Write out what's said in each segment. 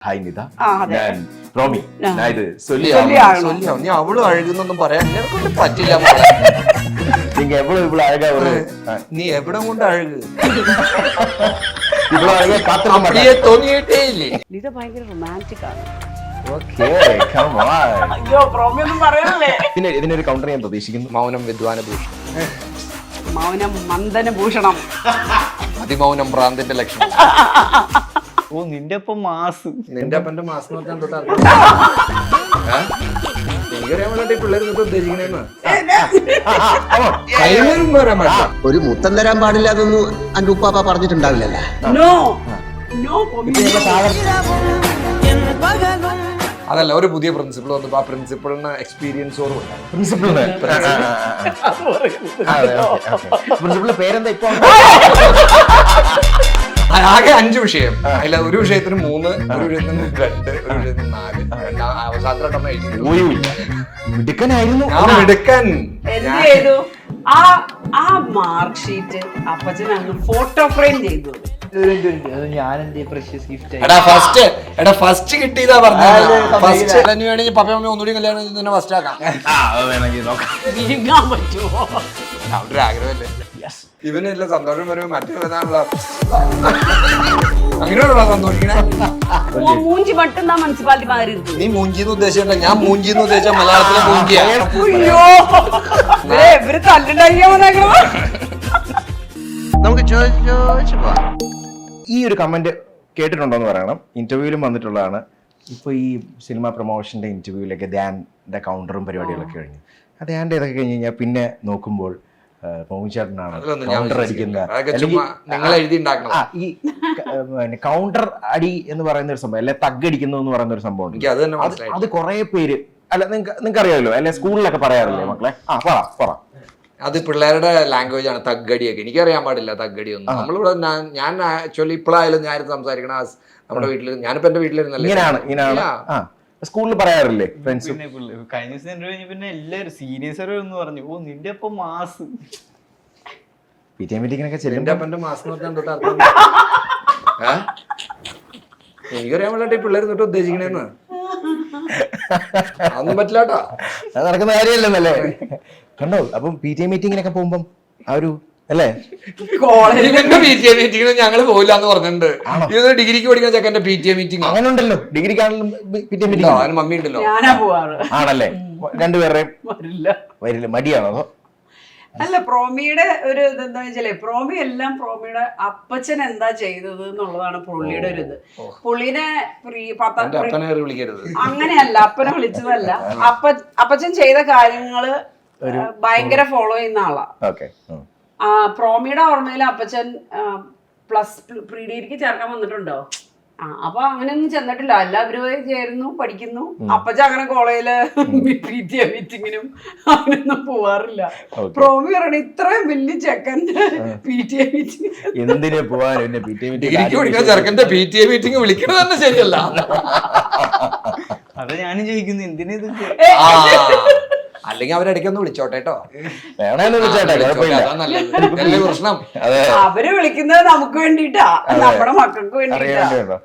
Hi Nita, ഞാൻ റോമി. ഞാൻ ഇത് നീ അവള് അഴുകുന്നൊന്നും പറയാൻ കൊണ്ട് പറ്റില്ല. நீங்க எவ்வளவு இவ்வளவு அழகா ஒரு നീ എവിടെ കൊണ്ട് അഴുകു இவ்வளவு அழகா பாத்துக்க அப்படியே തോന്നിയിട്ടേ ഇല്ലേ. നിത ഭയങ്കര റൊമാൻറ്റിക് ആണ്. Okay, come on. അയ്യോ പ്രോമി ഒന്നും പറയല്ലേ. ഇതിനൊരു കൗണ്ടർ ഞാൻ പ്രതീക്ഷിക്കുന്നു. മൗനം വിദ്വാന ഭൂഷണം, മൗനം മന്ദന ഭൂഷണം, അതിമൗനം ഭ്രാന്തിന്റെ ലക്ഷണം. ഓ നിന്റെ ഒപ്പം മാസ്, നിന്റെ അപ്പന്റെ മാസം നോക്കാൻ എനിക്കറിയാൻ വേണ്ടി പിള്ളേർ ഉദ്ദേശിക്കണേന്ന് കൈമരും വരാൻ പാടില്ല. ഒരു മുത്തം തരാൻ പാടില്ല അതൊന്നും എന്റെ ഉപ്പാപ്പ പറഞ്ഞിട്ടുണ്ടാവില്ലല്ലോ. No no പ്രോമി. അതല്ല, ഒരു പുതിയ പ്രിൻസിപ്പിൾ വന്നപ്പോ ആ പ്രിൻസിപ്പിളിന് എക്സ്പീരിയൻസ് ഓർമ്മ പ്രിൻസിപ്പളിന് പ്രിൻസിപ്പളിന്റെ പേരെന്താ ഇപ്പൊ? ആകെ 5 വിഷയം. അതിൽ ഒരു വിഷയത്തിന് 3, ഒരു വിഷയത്തിന് 2, ഒരു വിഷയത്തിന് 4. അവസാനത്തെ മിടുക്കനായിരുന്നു. മിടുക്കൻ. എന്ത് ചെയ്തു? ആ മാർക്ക് ഷീറ്റ് അപ്പച്ചൻ അങ്ങ് ഫോട്ടോ ഫ്രെയിം ചെയ്തു. ഞാൻ എന്റെ പ്രഷ്യസ് ഗിഫ്റ്റ് എടാ ഫസ്റ്റ് കിട്ടിയതാ പറഞ്ഞത്. ഫസ്റ്റ് വേണമെങ്കിൽ പപ്പ മമ്മി ഒന്നുകൂടി കല്യാണം തന്നെ ഫസ്റ്റ് ആക്കാം. വിഴുങ്ങാൻ പറ്റുമോ? അവരുടെ ആഗ്രഹമല്ലേ. ഇവനെല്ലാം സന്തോഷം വരുമ്പോ മറ്റേ ഏതാണല്ലോ അങ്ങനെയുള്ള സന്തോഷിക്കണേ. മൂഞ്ചി മട്ടുന്ന മുനിസിപ്പാലിറ്റി മാറി ഇരിക്കും. നീ മൂഞ്ചിന്ന് ഉദ്ദേശിച്ചല്ല, ഞാൻ മൂഞ്ചിന്ന് ഉദ്ദേശിച്ച മലയാളത്തിലെ മൂഞ്ചിയാ. അയ്യോ ഇവര് തല്ലുണ്ടാക്കിയാ മതിയാക്കണോ? നമുക്ക് ചോദിച്ചു ഈ ഒരു കമന്റ് കേട്ടിട്ടുണ്ടോന്ന് പറയണം. ഇന്റർവ്യൂവിലും വന്നിട്ടുള്ളതാണ്. ഇപ്പൊ ഈ സിനിമ പ്രൊമോഷന്റെ ഇന്റർവ്യൂവിലൊക്കെ ധ്യാന്റെ കൗണ്ടറും പരിപാടികളൊക്കെ കഴിഞ്ഞു. ആ ധ്യാന്റെ ഇതൊക്കെ കഴിഞ്ഞ് കഴിഞ്ഞാൽ പിന്നെ നോക്കുമ്പോൾ മോഹിച്ചേട്ടനാണ് കൗണ്ടർ അടിക്കുന്നത്. ഈ കൗണ്ടർ അടി എന്ന് പറയുന്ന ഒരു സംഭവം, അല്ലെ തഗ് അടിക്കുന്നു എന്ന് പറയുന്ന ഒരു സംഭവം ഉണ്ട്. അത് കുറെ പേര്, അല്ല നിങ്ങൾക്ക് അറിയാമല്ലോ, അല്ലെ സ്കൂളിലൊക്കെ പറയാറില്ലേ മക്കളെ? പറ. അത് പിള്ളേരുടെ ലാംഗ്വേജ് ആണ് തഗ്ഗടിയൊക്കെ. എനിക്കറിയാൻ പാടില്ല തഗ്ഗടി ഒന്നും. നമ്മളിവിടെ ഞാൻ ആക്ച്വലി ഇപ്പോഴായാലും ഞാനിത് സംസാരിക്കണ നമ്മുടെ വീട്ടിൽ, ഞാനിപ്പോ എന്റെ വീട്ടിലിരുന്നല്ലേ സ്കൂളിൽ പറയാറില്ലേ ഫ്രണ്ട്സ്? കഴിഞ്ഞ ദിവസം ഇന്റർവ്യൂ പിന്നെ എല്ലാരും സീരിയസ് എന്ന് പറഞ്ഞു, ഓ നിന്റെ ഒപ്പം മാസ്. എന്റെ അപ്പന്റെ മാസം നോക്കാൻ തൊട്ട് അർത്ഥം എനിക്കറിയാൻ വേണ്ടി പിള്ളേർ തൊട്ട് ഉദ്ദേശിക്കണേന്ന്. അതൊന്നും പറ്റില്ലാട്ടാ, അത് നടക്കുന്ന കാര്യമല്ലെന്നല്ലേ. കണ്ടോ? അപ്പം PTA മീറ്റിങ്ങിനൊക്കെ പോകുമ്പം ആ ഒരു അല്ലേ, കോളേജിന്റെ PTA മീറ്റിങ്ങിന് ഞങ്ങള് പോയില്ല എന്ന് പറഞ്ഞിട്ടുണ്ട്. ഇതൊരു ഡിഗ്രിക്ക് പഠിക്കുന്ന ചെക്കന്റെ PTA മീറ്റിംഗ് അങ്ങനെ ഉണ്ടല്ലോ. ഡിഗ്രിക്കാണെങ്കിലും PTA മീറ്റിംഗ്. അവന് മമ്മി ഉണ്ടല്ലോ. ഞാനാ പോവാറ്. ആണല്ലേ? രണ്ടുപേരുടെയും വരില്ല. മടിയാണോ അതോ? അല്ല, പ്രോമിയുടെ ഒരു ഇതെന്താ വെച്ചാലേ, പ്രോമി എല്ലാം പ്രോമിയുടെ അപ്പച്ചൻ എന്താ ചെയ്തത് എന്നുള്ളതാണ് പുള്ളിയുടെ ഒരു ഇത്. പുള്ളിനെ വിളിക്കരുത് അങ്ങനെയല്ല, അപ്പനെ വിളിച്ചതല്ല. അപ്പച്ചൻ ചെയ്ത കാര്യങ്ങള് ഭയങ്കര ഫോളോ ചെയ്യുന്ന ആളാ. പ്രോമിയുടെ ഓർമ്മയിൽ അപ്പച്ചൻ പ്രീ ഡിഗ്രിക്ക് ചേർക്കാൻ വന്നിട്ടുണ്ടോ? അപ്പൊ അങ്ങനെയൊന്നും ചെന്നിട്ടില്ല. എല്ലാവരും ചേരുന്നു, പഠിക്കുന്നു. അപ്പച്ചൻ അങ്ങനെ കോളേജില് PTA മീറ്റിങ്ങിനും അങ്ങനെയൊന്നും പോവാറില്ല. പ്രോമി പറയണ ഇത്രയും വലിയ ചെക്കൻ്റെ PTA മീറ്റിംഗ് എന്തിനാ പോവാൻ? ഡിഗ്രിക്ക് പഠിക്കുന്ന ചെറുക്കന്റെ PTA മീറ്റിംഗ് വിളിക്കണത് തന്നെ ശരിയല്ല. അതാ ഞാനും ചോദിക്കുന്നു, എന്തിനത്? അല്ലെങ്കിൽ അവരിടയ്ക്കൊന്ന് വിളിച്ചോട്ടെ കേട്ടോ. പ്രശ്നം അവര് വിളിക്കുന്നത് നമുക്ക് വേണ്ടിട്ടാ, നമ്മുടെ മക്കൾക്ക് വേണ്ടിട്ടാ.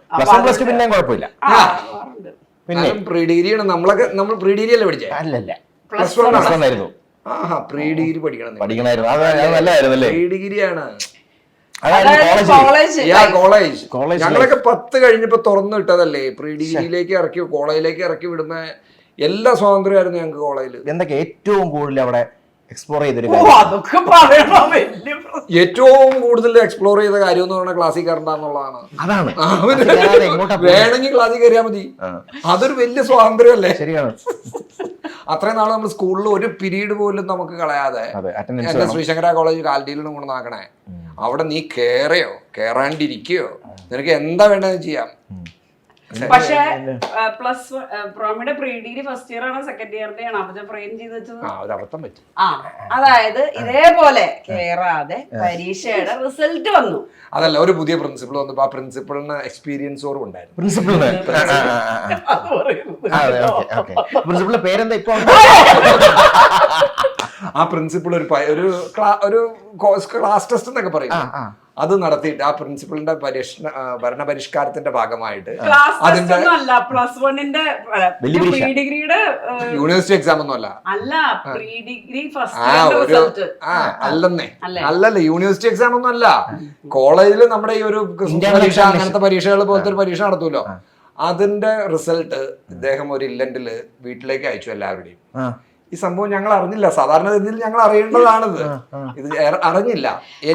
പിന്നെ കുഴപ്പമില്ല. പിന്നെ പ്രീ ഡിഗ്രിയാണ്. നമ്മൾ പ്രീ ഡിഗ്രി അല്ലേ പഠിച്ചേ? അല്ലല്ല, പ്ലസ് 1 ആയിരുന്നു. പ്രീ ഡിഗ്രി പഠിക്കണമായിരുന്നു. നല്ലതായിരുന്നല്ലേ? പ്രീ ഡിഗ്രിയാണ് കോളേജ്. ഞങ്ങളൊക്കെ 10 കഴിഞ്ഞപ്പോ തുറന്നു വിട്ടതല്ലേ. പ്രീ ഡിഗ്രിയിലേക്ക് ഇറക്കി കോളേജിലേക്ക് ഇറക്കി വിടുന്ന എല്ലാ സ്വാതന്ത്ര്യമായിരുന്നു ഞങ്ങൾക്ക് കോളേജിൽ. എന്തൊക്കെ ഏറ്റവും കൂടുതൽ അവിടെ എക്സ്പ്ലോർ ചെയ്തൊരു ഏറ്റവും കൂടുതൽ എക്സ്പ്ലോർ ചെയ്ത കാര്യം എന്ന് പറഞ്ഞാൽ ക്ലാസ്സിൽ കയറണ്ടെന്നുള്ളതാണ്. അതാണ്. വേണമെങ്കിൽ ക്ലാസ്സിൽ കയറിയാൽ മതി. അതൊരു വലിയ സ്വാതന്ത്ര്യമല്ലേ? ശരിയാണ്. അത്രയും നാളെ നമ്മൾ സ്കൂളിൽ ഒരു പീരീഡ് പോലും നമുക്ക് കളയാതെ എന്റെ ശ്രീശങ്കര കോളേജ് കാലടിയിലും കൊണ്ട് നോക്കണേ. അവിടെ നീ കേറയോ കേറാണ്ടിരിക്കയോ നിനക്ക് എന്താ വേണ്ടതെന്ന് ചെയ്യാം. പക്ഷെ പ്രോമിയുടെ പ്രീ ഡിഗ്രി ഫസ്റ്റ് ഇയർ ആണോ സെക്കൻഡ് ഇയറിന്റെ ആണോ അപ്പച്ചൻ ഫ്രെയിം ചെയ്ത് വെച്ചത്? ഒരു അബദ്ധം പറ്റി. അതായത് ഇതേപോലെ കേറാതെ പരീക്ഷയുടെ റിസൾട്ട് വന്നു. അതല്ല, ഒരു പുതിയ പ്രിൻസിപ്പിൾ വന്നപ്പോ ആ പ്രിൻസിപ്പിളിന് എക്സ്പീരിയൻസ് ഓർമ്മ ഉണ്ടായിരുന്നു. പ്രിൻസിപ്പിളിന്റെ പേരെന്താ ഇപ്പൊ? ആ പ്രിൻസിപ്പിൾ ഒരു ക്ലാസ് ടെസ്റ്റ് എന്നൊക്കെ പറയും. അത് നടത്തിയിട്ട് ആ പ്രിൻസിപ്പളിന്റെ ഭരണപരിഷ്കാരത്തിന്റെ ഭാഗമായിട്ട് ക്ലാസ് അതിന്റെ ടെസ്റ്റ് ഒന്നും അല്ല, പ്ലസ് വണ്ണിന്റെ പ്രീ ഡിഗ്രിയുടെ യൂണിവേഴ്സിറ്റി എക്സാം ഒന്നും അല്ല. അല്ല, പ്രീ ഡിഗ്രി ആ ഫസ്റ്റ് ഒരു റിസൾട്ട്. അല്ലെന്നേ, അല്ലല്ല, യൂണിവേഴ്സിറ്റി എക്സാം ഒന്നും അല്ല. കോളേജിൽ നമ്മുടെ ഈ ഒരു പരീക്ഷ, അങ്ങനത്തെ പരീക്ഷകൾ പോലത്തെ ഒരു പരീക്ഷ നടത്തൂലോ, അതിന്റെ റിസൾട്ട് ഇദ്ദേഹം ഒരു ഇല്ലന്റില് വീട്ടിലേക്ക് അയച്ചു എല്ലാവരുടെയും. ഈ സംഭവം ഞങ്ങൾ അറിഞ്ഞില്ല. സാധാരണ രീതിയിൽ ഞങ്ങൾ അറിയേണ്ടതാണിത്, ഇത് അറിഞ്ഞില്ല.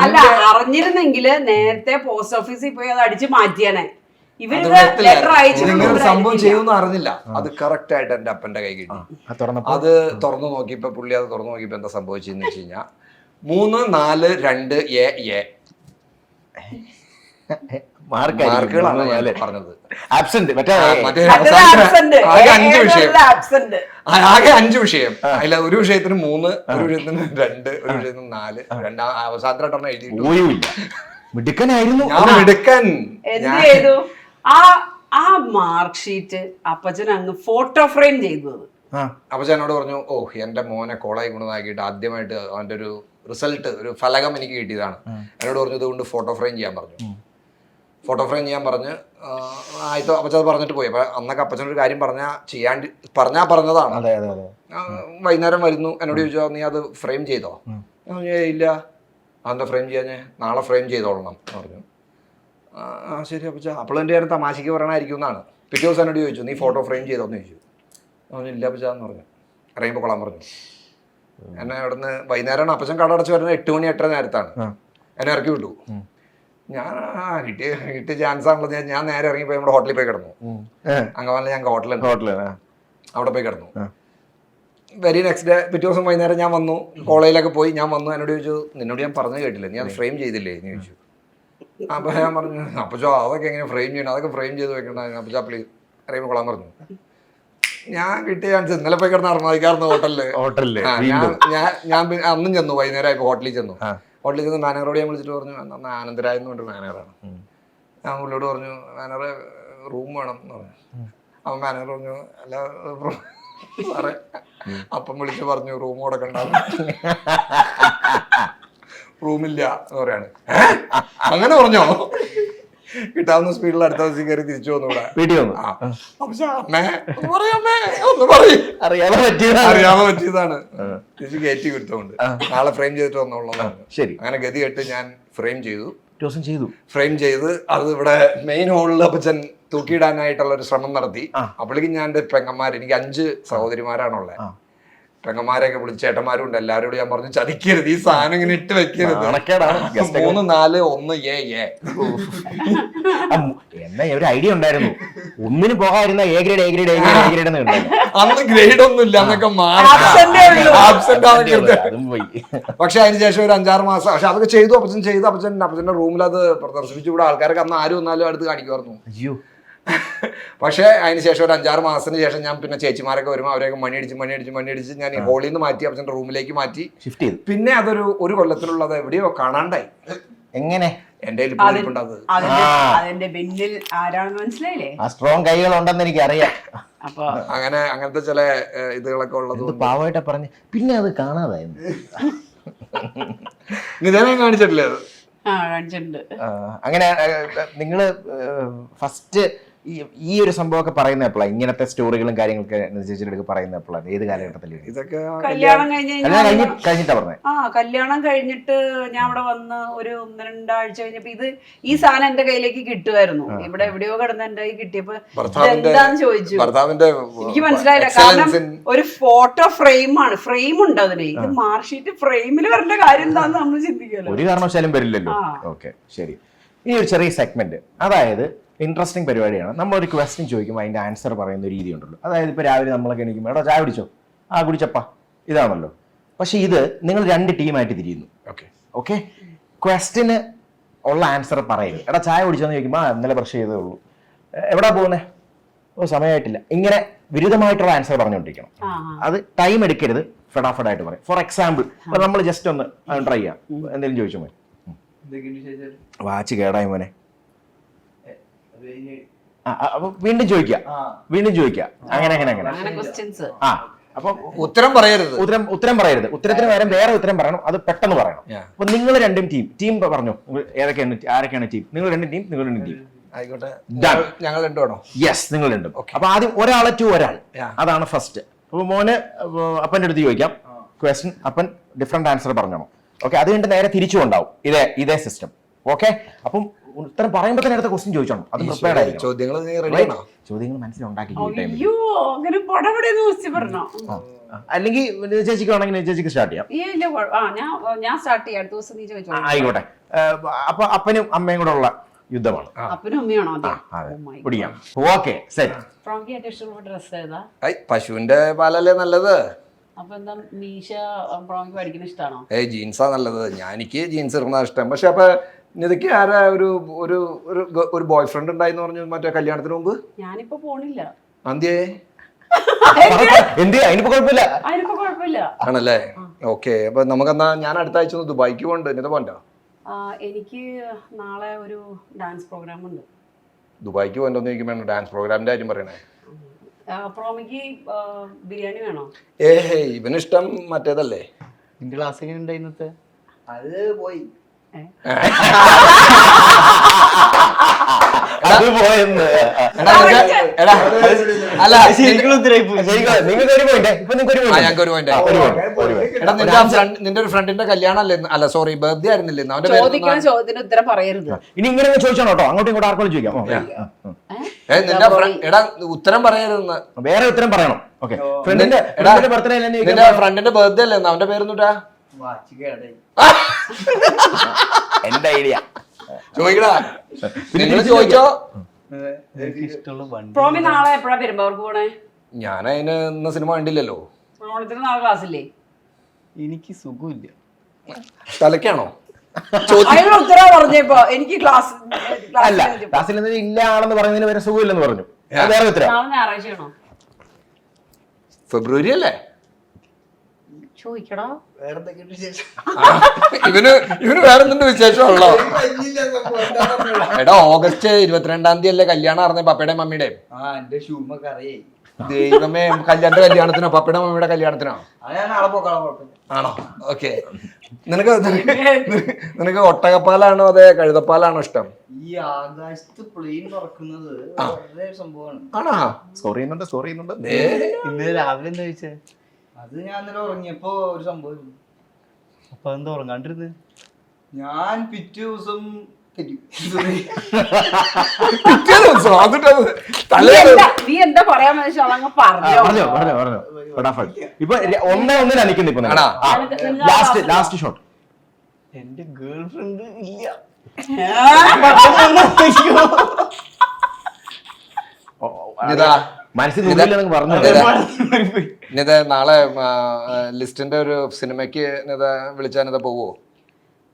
അല്ല, അറിഞ്ഞിരുന്നെങ്കില് നേരത്തെ പോസ്റ്റ് ഓഫീസിൽ പോയി അത് അടിച്ചു മാറ്റിയാനെ. ഇവര് ഇങ്ങനെ സംഭവം ചെയ്യുമെന്ന് അറിഞ്ഞില്ല. അത് കറക്റ്റ് ആയിട്ട് എന്റെ അപ്പന്റെ കൈ കിട്ടി. അത് തുറന്നു നോക്കിയപ്പോ പുള്ളി അത് തുറന്നു നോക്കിയപ്പോ എന്താ സംഭവിച്ചെന്ന് വെച്ച് കഴിഞ്ഞാൽ 3, 4, 2 A മാർക്കുകളാണ് പറഞ്ഞത്. ആകെ 5 വിഷയം. അതിൽ ഒരു വിഷയത്തിന് 3, ഒരു വിഷയത്തിന് 2, ഒരു വിഷയത്തിന് 4. അവസാനമായിട്ടാണ് എഴുതിയിട്ടില്ല. ഞാൻ മിടുക്കൻ. എന്ത് ചെയ്തു? ആ മാർക്ക് ഷീറ്റ് അപ്പച്ചൻ അങ്ങ് ഫോട്ടോ ഫ്രെയിം ചെയ്തത്. അപ്പച്ചൻ എന്നോട് പറഞ്ഞു, ഓ എന്റെ മോനെ കോളേജ് കൊണ്ടുവന്നാക്കിയിട്ട് ആദ്യമായിട്ട് അവന്റെ ഒരു റിസൾട്ട്, ഒരു ഫലകം എനിക്ക് കിട്ടിയതാണ്. എന്നോട് പറഞ്ഞു ഇതുകൊണ്ട് ഫോട്ടോ ഫ്രെയിം ചെയ്യാൻ പറഞ്ഞു. ഫോട്ടോ ഫ്രെയിം ചെയ്യാൻ പറഞ്ഞ് ആദ്യത്തെ അപ്പച്ചത് പറഞ്ഞിട്ട് പോയി. അപ്പൊ അന്നൊക്കെ അപ്പച്ചനൊരു കാര്യം പറഞ്ഞതാണ്. വൈകുന്നേരം വരുന്നു, എന്നോട് ചോദിച്ചോ നീ അത് ഫ്രെയിം ചെയ്തോ? ഇല്ല. അതെന്താ ഫ്രെയിം ചെയ്യാഞ്ഞേ? നാളെ ഫ്രെയിം ചെയ്തോളണം എന്ന് പറഞ്ഞു. ആ ശരി അപ്പച്ച. അപ്പോഴെൻ്റെ കാര്യം തമാശയ്ക്ക് പറയണമായിരിക്കും എന്നാണ്. പിറ്റേ ദിവസം എന്നോട് ചോദിച്ചു നീ ഫോട്ടോ ഫ്രെയിം ചെയ്തോന്ന് ചോദിച്ചു. ഇല്ല അപ്പച്ച എന്ന് പറഞ്ഞു. ഇറങ്ങിപ്പോൾ കൊള്ളാൻ പറഞ്ഞു. എന്നെ അവിടുന്ന് വൈകുന്നേരമാണ് അപ്പച്ചൻ കട അടച്ച് വരുന്നത് 8 മണി 8:30 നേരത്താണ്. എന്നെ ഇറക്കി വിട്ടു. ഞാൻ കിട്ടിയ ചാൻസ് ആണല്ലോ. ഞാൻ നേരെ ഇറങ്ങിപ്പോയി നമ്മുടെ ഹോട്ടലിൽ പോയി കിടന്നു. അങ്ങനെ ഞങ്ങൾക്ക് ഹോട്ടലുണ്ട്, അവിടെ പോയി കിടന്നു. വെരി നെക്സ്റ്റ് ഡേ പിറ്റേ ദിവസം വൈകുന്നേരം ഞാൻ വന്നു. കോളേജിലൊക്കെ പോയി ഞാൻ വന്നു. എന്നോട് ചോദിച്ചു നിന്നോട് ഞാൻ പറഞ്ഞു കേട്ടില്ലേ, നീ അത് ഫ്രെയിം ചെയ്തില്ലേ എന്ന് ചോദിച്ചു. അപ്പൊ ഞാൻ പറഞ്ഞു അപ്പച്ചോ അതൊക്കെ എങ്ങനെ ഫ്രെയിം ചെയ്യണം, അതൊക്കെ ഫ്രെയിം ചെയ്ത് വെക്കണ്ട. അപ്പച്ചാ പ്ലീസ് ഇറങ്ങിപ്പോൾ കൊള്ളാൻ പറഞ്ഞു. ഞാൻ കിട്ടിയ ചാൻസ് ഇന്നലെ പോയി കിടന്ന് അർമാദിക്കാറുണ്ട് ഹോട്ടലില്. ഞാൻ അന്നും ചെന്നു. വൈകുന്നേരം ആയപ്പോൾ ഹോട്ടലിൽ ചെന്നു മാനേജറോട് ഞാൻ വിളിച്ചിട്ട് പറഞ്ഞു അന്ന് ആനന്ദരായെന്ന് പറഞ്ഞ മാനേജറാണ്. ഞാൻ പുള്ളിയോട് പറഞ്ഞു മാനേജറെ റൂം വേണം എന്ന് പറഞ്ഞു. അപ്പം മാനേജർ പറഞ്ഞു അല്ല സാറേ. അപ്പം വിളിച്ച് പറഞ്ഞു റൂം കൊടുക്കണ്ടാവും, റൂമില്ല എന്ന് പറയാണ്. അങ്ങനെ പറഞ്ഞോ? കിട്ടാവുന്ന സ്പീഡിൽ അടുത്ത ദിവസം കയറി തിരിച്ചു വന്നു ഇവിടെ വീട്ടിൽ വന്നു. അറിയാതെ പറ്റിയതാണ്. തിരിച്ച് കയറ്റി കൊടുത്തോണ്ട് നാളെ ഫ്രെയിം ചെയ്തിട്ട് വന്നോളാം. ശരി, അങ്ങനെ ഗതി കെട്ട് ഞാൻ ഫ്രെയിം ചെയ്തു. ഫ്രെയിം ചെയ്ത് അത് ഇവിടെ മെയിൻ ഹോളിൽ അപ്പച്ചൻ തൂക്കിയിടാനായിട്ടുള്ള ഒരു ശ്രമം നടത്തി. അപ്പോഴേക്കും ഞാൻ എൻ്റെ പെങ്ങന്മാർ, എനിക്ക് 5 സഹോദരിമാരാണുള്ളത്. പെങ്ങന്മാരെയൊക്കെ വിളിച്ച് ചേട്ടന്മാരും ഉണ്ട്. എല്ലാവരോടും ഞാൻ പറഞ്ഞു ചതിക്കരുത്, ഈ സാധനം ഇങ്ങനെ ഇട്ട് വെക്കരുത്. 3, 4, 1 A. എന്നാ ഒരു ഐഡിയ ഉണ്ടായിരുന്നു. ഒന്നിന് പോകാതിരുന്ന A ഗ്രേഡ് അന്ന് ഗ്രേഡ് ഒന്നും ഇല്ല, അന്നൊക്കെ പക്ഷെ അതിനുശേഷം ഒരു 5-6 മാസം പക്ഷെ അതൊക്കെ ചെയ്തു. അപ്പച്ചന്റെ റൂമിൽ അത് പ്രദർശിപ്പിച്ചു. ഇവിടെ ആൾക്കാരൊക്കെ അന്ന് ആരും വന്നാലും അടുത്ത് കാണിക്കുമായിരുന്നു. പക്ഷെ അതിനുശേഷം ഒരു 5-6 മാസത്തിന് ശേഷം ഞാൻ പിന്നെ ചേച്ചിമാരൊക്കെ വരുമ്പോൾ അവരെയൊക്കെ മണിയടിച്ച് ഞാൻ ഈ ഹോളിൽ നിന്ന് മാറ്റി അപ്പച്ചന്റെ റൂമിലേക്ക് മാറ്റി ഷിഫ്റ്റ് ചെയ്തു. പിന്നെ അതൊരു കൊല്ലത്തിലുള്ളത് എവിടെയോ കാണാണ്ടായി. എങ്ങനെ? എന്റെ അതിന്റെ പിന്നിൽ ആരാണെന്ന് മനസ്സിലായില്ലേ? സ്ട്രോങ് കൈകൾ ഉണ്ടെന്ന് എനിക്ക് അറിയാം. അപ്പൊ അങ്ങനത്തെ ചില ഇതുകളൊക്കെ ഉള്ളത് പാവമായിട്ട് പറഞ്ഞ് പിന്നെ അത് കാണാതായിരുന്നു. നിതനെ കാണിച്ചിട്ടില്ലേ അത്? അങ്ങനെ നിങ്ങള് ഫസ്റ്റ് ഈ ഒരു സംഭവമൊക്കെ പറയുന്ന എപ്പോഴാണ്? ഇങ്ങനത്തെ സ്റ്റോറികളും കാര്യങ്ങളൊക്കെ ചേച്ചിയുടെ പറയുന്ന എപ്പോഴാണ്? ഏത് കാലഘട്ടത്തിലാണ് ഇതൊക്കെ? കല്യാണം കഴിഞ്ഞിട്ടാ പറഞ്ഞത്. കല്യാണം കഴിഞ്ഞിട്ട് ഞാൻ ഇവിടെ വന്ന് ഒരു 1-2 ആഴ്ച കഴിഞ്ഞപ്പോ ഈ സാധനം എന്റെ കയ്യിലേക്ക് കിട്ടുമായിരുന്നു. ഇവിടെ എവിടെയോ കിടന്ന് എന്റെ കയ്യിൽ കിട്ടിയപ്പോ എന്താന്ന് ചോദിച്ചു. എനിക്ക് മനസ്സിലായില്ല. കാരണം ഒരു ഫോട്ടോ ഫ്രെയിം ഉണ്ട് അതിന്. ഇത് മാർക്ക്ഷീറ്റ് ഫ്രെയിമിൽ വരേണ്ട കാര്യം എന്താന്ന് നമ്മൾ ചിന്തിക്കുമല്ലോ. ഒരു കാരണവശാലും വരില്ലല്ലോ. ഓക്കെ, ശരി. ഇനി ഒരു ചെറിയ സെഗ്മെന്റ്, അതായത് ഇൻട്രസ്റ്റിംഗ് പരിപാടിയാണ്. നമ്മളൊരു ക്വസ്റ്റ്യൻ ചോദിക്കുമ്പോൾ അതിൻ്റെ ആൻസർ പറയുന്ന ഒരു രീതി ഉണ്ടല്ലോ. അതായത് ഇപ്പോൾ രാവിലെ നമ്മളൊക്കെ എണീക്കുമ്പോൾ എടാ ചായ കുടിച്ചോ? കുടിച്ചപ്പാ, ഇതാണല്ലോ. പക്ഷെ ഇത് നിങ്ങൾ 2 ടീമായിട്ട് തിരിയുന്നു. ഓക്കെ, ക്വസ്റ്റ്യന് ഉള്ള ആൻസർ പറയുന്നത് എടാ ചായ കുടിച്ചോന്ന് ചോദിക്കുമ്പോൾ ഇന്നലെ ബ്രഷ് ചെയ്തേ ഉള്ളൂ. എവിടാ പോകുന്നത്? സമയമായിട്ടില്ല. ഇങ്ങനെ വിരുദ്ധമായിട്ടുള്ള ആൻസർ പറഞ്ഞുകൊണ്ടിരിക്കണം. അത് ടൈം എടുക്കരുത്, ഫെഡാഫെഡായിട്ട് പറയും. ഫോർ എക്സാമ്പിൾ നമ്മൾ ജസ്റ്റ് ഒന്ന് ട്രൈ ചെയ്യാം. എന്തെങ്കിലും ചോദിച്ചോ മോനെ? വാച്ച് കേടായി മോനെ. വീണ്ടും ചോദിക്കാം. അങ്ങനെ അപ്പം ഉത്തരം പറയരുത്. ഉത്തരം പറയരുത്. ഉത്തരത്തിന് പകരം വേറെ ഉത്തരം പറയണം. അത് പെട്ടെന്ന് പറയണം. അപ്പൊ നിങ്ങൾ രണ്ടും ടീം പറഞ്ഞു ആരൊക്കെയാണ് ടീം? നിങ്ങൾ രണ്ടും ടീം. ആയിക്കോട്ടെ, ഞങ്ങൾ രണ്ടുമാണോ? യെസ്, നിങ്ങൾ രണ്ടും. അപ്പൊ ആദ്യം ഒരാളെ ടു ഒരാൾ, അതാണ് ഫസ്റ്റ്. അപ്പൊ മോന് അപ്പൻ്റെ അടുത്ത് ചോദിക്കാം ക്വസ്റ്റ്യൻ, അപ്പൻ ഡിഫറെന്റ് ആൻസർ പറഞ്ഞോ. ഓക്കെ, അത് കഴിഞ്ഞിട്ട് നേരെ തിരിച്ചു ഉണ്ടാവും. ഇതേ സിസ്റ്റം. ഓക്കെ, അപ്പം ഉത്തരം പറയുമ്പോൾ തന്നെ അടുത്ത ക്വസ്റ്റ്യൻ ചോദിച്ചോണം. അത് പ്രിപ്പയർഡ് ആയിരിക്കും. ചോദ്യങ്ങൾ മനസ്സിലുണ്ടാക്കി അയ്യോ അങ്ങനെ പടപടേന്ന് ക്വസ്റ്റ്യൻ പറഞ്ഞോ. അല്ലെങ്കിൽ ചേച്ചിക്ക് വേണമെങ്കിൽ ചേച്ചിക്ക് സ്റ്റാർട്ട് ചെയ്യാം. ഞാൻ സ്റ്റാർട്ട് ചെയ്യാം. അടുത്ത ദിവസം നീ ചോദിച്ചോ. ആയിക്കോട്ടെ. അപ്പൊ അപ്പനും അമ്മയും കൂടെ ഉള്ള യുദ്ധമാണ്. അപ്പനും അമ്മയാണോ? പിടിക്കാം. Okay, set. ഫ്രോമിക്ക് ഏറ്റവും ഇഷ്ടപ്പെട്ട ഡ്രസ് ഏതാ? പശുവിന്റെ പാലല്ലേ നല്ലത്. അപ്പൊ എന്താ മീശ ഫ്രോമിക്ക് പഠിക്കുന്ന ഇഷ്ടമാണോ? ജീൻസാ നല്ലത്. എനിക്ക് ജീൻസ് ഇടുന്ന ഇഷ്ടം. പക്ഷെ അപ്പൊ നിനക്ക് ആരാ ഒരു ബോയ് ഫ്രണ്ട് ഉണ്ടായിന്ന് പറഞ്ഞു മറ്റേ കല്യാണത്തിന് മുമ്പ്? ഞാനിപ്പോ പോണില്ല. അന്ത്യേ അതിനിപ്പോ കുഴപ്പമില്ല. ആണല്ലേ? ഓക്കെ, അപ്പൊ നമുക്കെന്നാ ഞാൻ അടുത്ത ആഴ്ച ഒന്ന് ദുബായിക്ക് പോകണ്ട്. എന്നിട്ട് പോണ്ടോ? എനിക്ക് നാളെ ഒരു ഡാൻസ് പ്രോഗ്രാം ഉണ്ട്. ദുബായിക്ക് പോകണ്ടോന്ന് ചോദിക്കുമ്പോ ഡാൻസ് പ്രോഗ്രാമിന്റെ കാര്യം പറയണേ. പ്രോമിക്ക് ബിരിയാണി വേണോ? ഇവനിഷ്ടം മറ്റേതല്ലേ? നിന്റെ ക്ലാസ് എങ്ങനെ ഉണ്ടായി ഇന്നത്തെ? അത് പോയി. അത് പോയെന്ന്. അല്ല, നിന്റെ ഒരു ഫ്രണ്ടിന്റെ കല്യാണം അല്ലേ? അല്ല സോറി, ബർത്ത്ഡേ ആയിരുന്നില്ലേ? ചോദ്യത്തിന് ഉത്തരം പറയരുത്. ഇനി ഇങ്ങനെ ചോദിച്ചോണോ കേട്ടോ, അങ്ങോട്ടും ഇങ്ങോട്ടും ആർക്കും ചോദിക്കാം. എടാ ഉത്തരം പറയരുതെന്ന്. വേറെ ഉത്തരം പറയണം. ഓക്കെ, നിന്റെ ഫ്രണ്ടിന്റെ ബർത്ത്ഡേ അല്ലേ? അവന്റെ പേരൊന്നുട്ടാ? എന്റെ ഐഡിയ ചോദിക്കടാ. നിങ്ങൾ ചോദിച്ചോ. പ്രോമി നാളെ എപ്പോഴാ പെരുമ്പാവൂർക്ക് പോണേ? ഞാൻ അതിന് ഇന്ന സിനിമ കണ്ടില്ലല്ലോ. ഓണത്തിന് നാളെ ക്ലാസ്സില്ലേ? എനിക്ക് സുഖമില്ല. തലക്കാണോ? അതിനുള്ള ഉത്തരം പറഞ്ഞപ്പോ എനിക്ക് ക്ലാസ് അല്ല, ക്ലാസ്സിൽ ഇല്ല ആണെന്ന് പറയുന്നതിന് വരെ സുഖമില്ലെന്ന് പറഞ്ഞു. വേറെ ഉത്തരം. നാളെ ഞായറാഴ്ചയാണോ? ഫെബ്രുവരി അല്ലേ? ചോദിക്കടാ. ഇവന് വേറെന്തുണ്ട് വിശേഷമുള്ളോ? എടാ, ഓഗസ്റ്റ് 22 അല്ലേ കല്യാണം അറിഞ്ഞ പപ്പയുടെ മമ്മിയുടെയും? ദൈവമേ, കല്യാണത്തിനോ പപ്പയുടെ മമ്മിയുടെ കല്യാണത്തിനോ? ആണോ? ഓക്കെ. നിനക്ക് ഒട്ടകപ്പാലാണോ അതെ കഴുതപ്പാലാണോ ഇഷ്ടം? ഈ ആകാശത്ത് പ്ലെയിൻ പറക്കുന്നത് സംഭവമാണ്. ആണോ? സോറി ചെയ്യുന്നുണ്ട്. ഇന്നലെ രാവിലെ എന്താ ചോദിച്ചേ? അത് ഞാൻ ഇന്നലെ ഉറങ്ങിയപ്പോ ഒരു സംഭവം. അപ്പൊ എന്താ ഉറങ്ങാണ്ടിരുന്ന്? ഞാൻ പിറ്റേ ദിവസം നീ എന്താ പറയാൻ മനസ്സിലാ പറഞ്ഞോ. ഇപ്പൊ 1-1 നിൽക്കുന്നു. ഇപ്പൊ ലാസ്റ്റ് ഷോട്ട്. എന്റെ ഗേൾ ഫ്രണ്ട് ഇല്ല. മനസ്സിൽ നാളെ ലിസ്റ്റിന്റെ ഒരു സിനിമയ്ക്ക് വിളിച്ചാൽ പോവോ?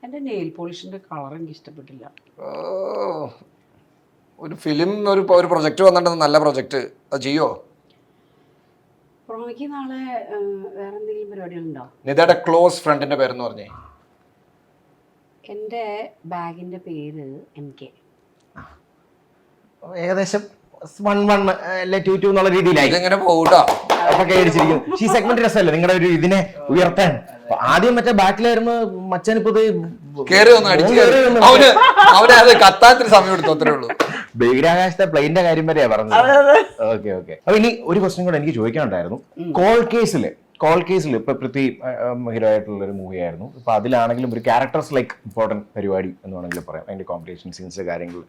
എന്റെ നെയിൽ പോളിഷിന്റെ കളർ എനിക്ക് ഇഷ്ടപ്പെട്ടില്ല. ഒരു ഫിലിം ഒരു പ്രൊജക്ട് വന്നിട്ടുണ്ട്, നല്ല പ്രൊജക്ട്. അത് ചെയ്യോ? പ്രോമിക്ക് നാളെ വേറെ എന്തെങ്കിലും പരിപാടികളുണ്ടോ? നിതയുടെ ക്ലോസ് ഫ്രണ്ടിന്റെ പേരെന്ന് പറഞ്ഞേ. എന്റെ ബാഗിന്റെ പേര് MK. ഏകദേശം 1-1 അല്ലെ 2-2 എന്നുള്ള രീതിയിലായി. ഇതെങ്ങനെ പോകൂട്ടോ? ഈ സെഗ്മെന്റ് രസമല്ലേ നിങ്ങളുടെ ഒരു ഇതിനെ ഉയർത്താൻ? ആദ്യം മറ്റേ ബാക്കിലായിരുന്നു മച്ചാൻ. ഇപ്പൊ കേറി വന്ന് അടിച്ചു അവന് അത് കത്താത്തിന് സമയം എടുത്തു, അത്രേ ഉള്ളൂ. ബഹിരാകാശത്തെ പ്ലെയിന്റെ കാര്യം വരെയാ പറഞ്ഞത്. ഓക്കെ. അപ്പൊ ഇനി ഒരു ക്വസ്റ്റ്യൻ കൂടെ എനിക്ക് ചോദിക്കാനുണ്ടായിരുന്നു. കോൾ കേസിൽ ഇപ്പൊ പൃഥ്വി ഹീറോ ആയിട്ടുള്ള ഒരു മൂവി ആയിരുന്നു. ഇപ്പൊ അതിലാണെങ്കിലും ഒരു ക്യാരക്ടേഴ്സ് ലൈക്ക് ഇമ്പോർട്ടന്റ് പരിപാടി എന്ന് വേണമെങ്കിൽ പറയാം. അതിന്റെ കോമ്പറ്റീഷൻ സീൻസ് കാര്യങ്ങൾ,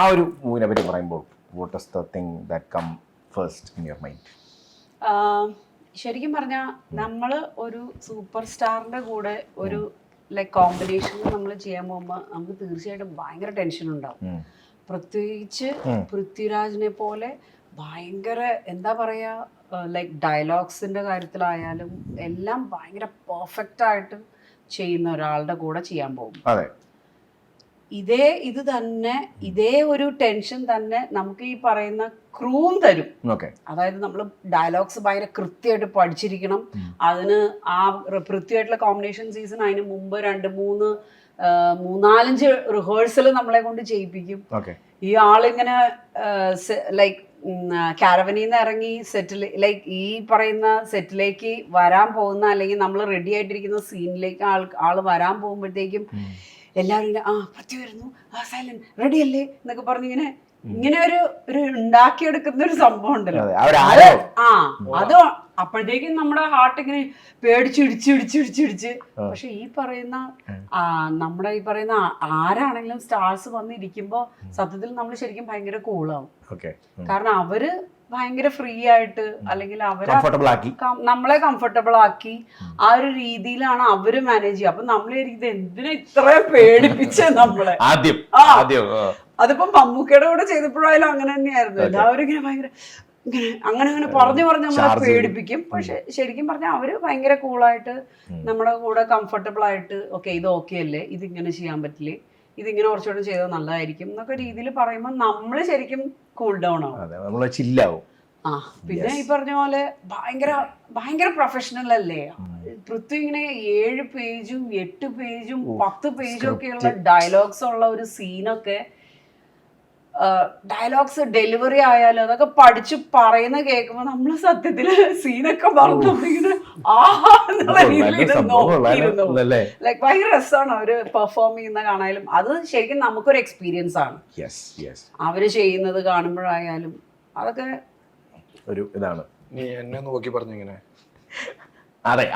ആ ഒരു മൂവിനെ പറ്റി പറയുമ്പോൾ what is the thing that come first in your mind? ശരിക്കും പറഞ്ഞാൽ നമ്മൾ ഒരു സൂപ്പർ സ്റ്റാറിന്റെ കൂടെ ഒരു ലൈക്ക് കോമ്പിനേഷൻ നമ്മൾ ചെയ്യാൻ പോകുമ്പോൾ നമുക്ക് തീർച്ചയായിട്ടും ഭയങ്കര ടെൻഷൻ ഉണ്ടാവും. പ്രത്യേകിച്ച് പൃഥ്വിരാജിനെ പോലെ ഭയങ്കര എന്താ പറയാ, ലൈക്ക് ഡയലോഗ്സിന്റെ കാര്യത്തിലായാലും എല്ലാം ഭയങ്കര പെർഫെക്റ്റ് ആയിട്ട് ചെയ്യുന്ന ഒരാളുടെ കൂടെ ചെയ്യാൻ പോകും. ഇതേ ഒരു ടെൻഷൻ തന്നെ നമുക്ക് ഈ പറയുന്ന ക്രൂവും തരും. അതായത് നമ്മൾ ഡയലോഗ്സ് ഭയങ്കര കൃത്യമായിട്ട് പഠിച്ചിരിക്കണം. അതിന് ആ പൃഥ്വിയായിട്ടുള്ള കോമ്പിനേഷൻ സീസൺ അതിന് മുമ്പ് 2-3-4-5 റിഹേഴ്സൽ നമ്മളെ കൊണ്ട് ചെയ്യിപ്പിക്കും. ഈ ആളിങ്ങനെ ലൈക്ക് കാരവനിൽ നിന്ന് ഇറങ്ങി സെറ്റിൽ ലൈക്ക് ഈ പറയുന്ന സെറ്റിലേക്ക് വരാൻ പോകുന്ന അല്ലെങ്കിൽ നമ്മൾ റെഡി ആയിട്ടിരിക്കുന്ന സീനിലേക്ക് ആള് വരാൻ പോകുമ്പോഴത്തേക്കും എല്ലാവരും ഇങ്ങനെ പറ്റി വരുന്നു, സൈലന്റ് റെഡി അല്ലേ എന്നൊക്കെ പറഞ്ഞിങ്ങനെ ഇങ്ങനെ ഒരു ഉണ്ടാക്കിയെടുക്കുന്ന ഒരു സംഭവം ഉണ്ടല്ലോ. അത് അപ്പോഴത്തേക്കും നമ്മുടെ ഹാർട്ട് ഇങ്ങനെ പേടിച്ചിടിച്ച് പക്ഷെ ഈ പറയുന്ന നമ്മുടെ ഈ പറയുന്ന ആരാണെങ്കിലും സ്റ്റാർസ് വന്നിരിക്കുമ്പോ സത്യത്തിൽ നമ്മൾ ശരിക്കും ഭയങ്കര കൂളാവും. കാരണം അവര് ഭയങ്കര ഫ്രീ ആയിട്ട് അല്ലെങ്കിൽ അവരെ നമ്മളെ കംഫർട്ടബിൾ ആക്കി ആ ഒരു രീതിയിലാണ് അവര് മാനേജ് ചെയ്യുക. അപ്പൊ നമ്മളായിരിക്കും എന്തിനാ ഇത്രയും പേടിപ്പിച്ചേ നമ്മളെ. അതിപ്പോ മമ്മൂക്കയുടെ കൂടെ ചെയ്തപ്പോഴായാലും അങ്ങനെ തന്നെയായിരുന്നു. എല്ലാവരും ഇങ്ങനെ ഭയങ്കര ഇങ്ങനെ അങ്ങനെ പറഞ്ഞു നമ്മളെ പേടിപ്പിക്കും. പക്ഷെ ശരിക്കും പറഞ്ഞാൽ അവര് ഭയങ്കര കൂളായിട്ട് നമ്മുടെ കൂടെ കംഫർട്ടബിൾ ആയിട്ട് ഓക്കെ ഇത് ഓക്കെ അല്ലേ, ഇതിങ്ങനെ ചെയ്യാൻ പറ്റില്ലേ, ഇതിങ്ങനെ കുറച്ചുകൂടെ ചെയ്താൽ നല്ലതായിരിക്കും എന്നൊക്കെ രീതിയിൽ പറയുമ്പോൾ നമ്മള് ശരിക്കും കൂൾ ഡൗൺ ആവും. പിന്നെ ഈ പറഞ്ഞ പോലെ ഭയങ്കര പ്രൊഫഷണൽ അല്ലേ പൃഥ്വി. ഇങ്ങനെ 7 പേജും 8 പേജും 10 പേജും ഒക്കെയുള്ള ഡയലോഗ്സ് ഉള്ള ഒരു സീനൊക്കെ ഡയലോഗ്സ് ഡെലിവറി ആയാലും അതൊക്കെ പഠിച്ച് പറയുന്ന കേൾക്കുമ്പോ നമ്മള് സത്യത്തില് സീനൊക്കെ പറഞ്ഞിങ്ങനെ ആഹാ എന്നുള്ള രീതിയിൽ നോക്കിയിരുന്നു. ലൈക്ക് ഭയങ്കര രസമാണ് അവര് പെർഫോം ചെയ്യുന്ന കാണാനും. അത് ശരിക്കും നമുക്കൊരു എക്സ്പീരിയൻസ് ആണ് അവര് ചെയ്യുന്നത് കാണുമ്പോഴായാലും. അതൊക്കെ ഒരു ഇതാണ്. നീ എന്നെ നോക്കി പറഞ്ഞിങ്ങനെ അതെ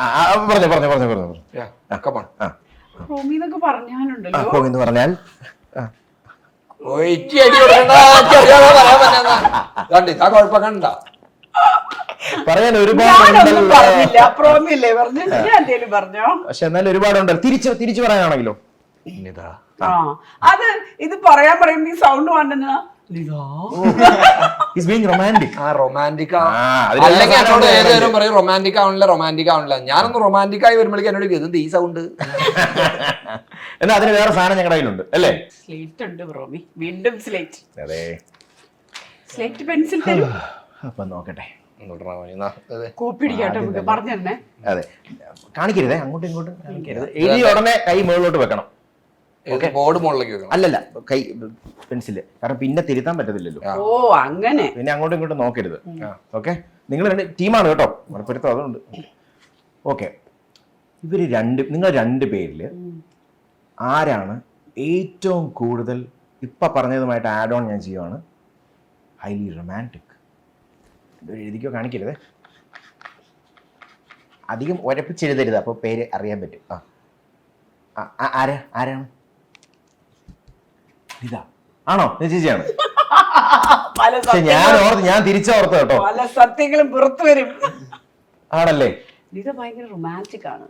റോമിന്നൊക്കെ പറഞ്ഞാലുണ്ടല്ലോ പറഞ്ഞാൽ പറയാൻ പക്ഷെ എന്നാലും ഒരുപാടുണ്ട്. തിരിച്ചു പറയാനാണെങ്കിലോ അത് ഇത് പറയുമ്പോ ഈ സൗണ്ട് വേണ്ടെന്നാ റൊമാൻറ്റിക് ആവണില്ല. ഞാനൊന്ന് റൊമാൻറ്റിക് ആയി വരുമ്പോഴേക്കും എന്നോട് എന്ത് ഈ സൗണ്ട് എന്നാ അതിന് വേറെ സാധനം ഞങ്ങളുടെ കയ്യിലുണ്ട് അല്ലേ? സ്ലേറ്റ് ഉണ്ട് ബ്രോമി, വീണ്ടും സ്ലേറ്റ്. അതെ സ്ലേറ്റ് പെൻസിൽ തരും. അപ്പൊ നോക്കട്ടെ, കോപ്പി അടിക്കാട്ടോ നമുക്ക് പറഞ്ഞു തന്നെ. അതെ കാണിക്കരുതേ, അങ്ങോട്ടും ഇങ്ങോട്ടും കാണിക്കരുത്. എഴുതി ഉടനെ കൈ മുകളിലോട്ട് വെക്കണം. ബോർഡ് മുകളിലേക്ക് അല്ലല്ല കൈ പെൻസില്, കാരണം പിന്നെ തിരുത്താൻ പറ്റത്തില്ലല്ലോ. ഓ അങ്ങനെ പിന്നെ അങ്ങോട്ടും ഇങ്ങോട്ടും നോക്കരുത്. ഓക്കെ, നിങ്ങൾ ടീമാണ് കേട്ടോ, ഉറപ്പുവരുത്തോ. അതുകൊണ്ട് ഓക്കെ. നിങ്ങൾ 2 പേരില് ആരാണ് ഏറ്റവും കൂടുതൽ ഇപ്പൊ പറഞ്ഞതുമായിട്ട് ആഡ് ഓൺ ഞാൻ ചെയ്യുവാണ് ഹൈലി റൊമാൻറ്റിക്? എഴുതിക്കോ, കാണിക്കരുത്, അധികം ഉരപ്പിച്ചെഴുതരുത്, അപ്പൊ പേര് അറിയാൻ പറ്റും. ആരാണ് ഇതാ? ആണോ? ചേച്ചിയാണ്. ഞാൻ തിരിച്ചോർത്ത് കേട്ടോ, പല സത്യങ്ങളും പുറത്തു വരും. ആണല്ലേ? ഇത് ഭയങ്കര റൊമാൻറ്റിക് ആണ്.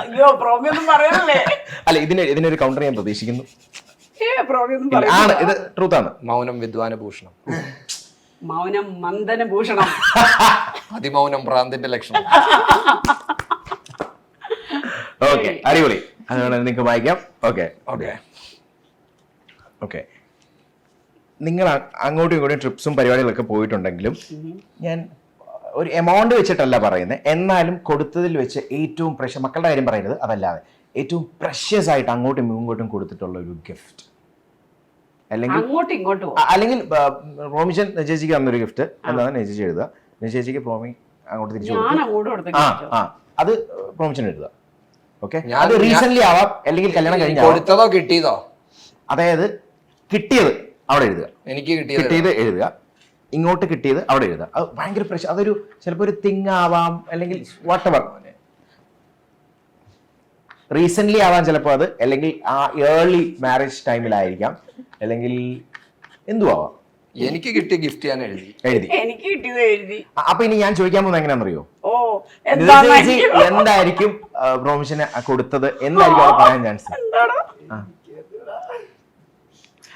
അയ്യോ പ്രോമിയൊന്നും പറയണല്ലേ. അല്ല, ഇതിനൊരു കൗണ്ടർ ഞാൻ പ്രതീക്ഷിക്കുന്നു. ഇത് ട്രൂത്ത് ആണ്. മൗനം വിദ്വാന ഭൂഷണം, മൗനം മന്ദന ഭൂഷണം, അതിമൗനം ഭ്രാന്തിന്റെ ലക്ഷണം. ഓക്കെ, അടിപൊളി. അതുകൊണ്ട് നിങ്ങൾക്ക് വായിക്കാം. ഓക്കെ. നിങ്ങൾ അങ്ങോട്ടും ഇങ്ങോട്ടും ട്രിപ്സും പരിപാടികളൊക്കെ പോയിട്ടുണ്ടെങ്കിലും ഞാൻ ഒരു എമൗണ്ട് വെച്ചിട്ടല്ല പറയുന്നത്, എന്നാലും കൊടുത്തതിൽ വെച്ച് ഏറ്റവും മക്കളുടെ കാര്യം പറയുന്നത് അതല്ലാതെ ഏറ്റവും പ്രഷ്യസ് ആയിട്ട് അങ്ങോട്ടും ഇങ്ങോട്ടും കൊടുത്തിട്ടുള്ള ഒരു ഗിഫ്റ്റ്, അല്ലെങ്കിൽ റോമിഷൻ ചേച്ചിക്ക് തന്നൊരു ഗിഫ്റ്റ് എന്താണ് ചേച്ചി എഴുതുക, ചേച്ചിക്ക് പ്രോമി അങ്ങോട്ട് തിരിച്ചു കൊടുക്കുക. അത് പ്രോമിഷൻ എഴുതുക. ഓക്കെ, അത് റീസെന്റ് ആവാം, അല്ലെങ്കിൽ കല്യാണം കഴിഞ്ഞോ കൊടുത്തതോ കിട്ടിയതോ. അതായത് കിട്ടിയത് അവിടെ എഴുതുക, എനിക്ക് കിട്ടിയത് എഴുതുക, ഇങ്ങോട്ട് കിട്ടിയത് അവിടെ എഴുതുക. അത് ഭയങ്കര പ്രശ്നം. അതൊരു ചിലപ്പോൾ ഒരു തിങ് ആവാം, അല്ലെങ്കിൽ വാട്ടെവർ റീസെന്റ് ആവാം ചിലപ്പോൾ അത്, അല്ലെങ്കിൽ ആ ഏർലി മാരേജ് ടൈമിലായിരിക്കാം, അല്ലെങ്കിൽ എന്തു ആവാം. എനിക്ക് കിട്ടിയ ഗിഫ്റ്റ് ഞാൻ എഴുതി. എനിക്ക് കിട്ടിയത് എഴുതി. അപ്പൊ ഇനി ഞാൻ ചോദിക്കാൻ പോകുന്നത് എങ്ങനെയാണെന്നറിയോ? എന്തായിരിക്കും പ്രോമിഷന് കൊടുത്തത് എന്തായിരിക്കും അവിടെ പറയാൻ ചാൻസ്?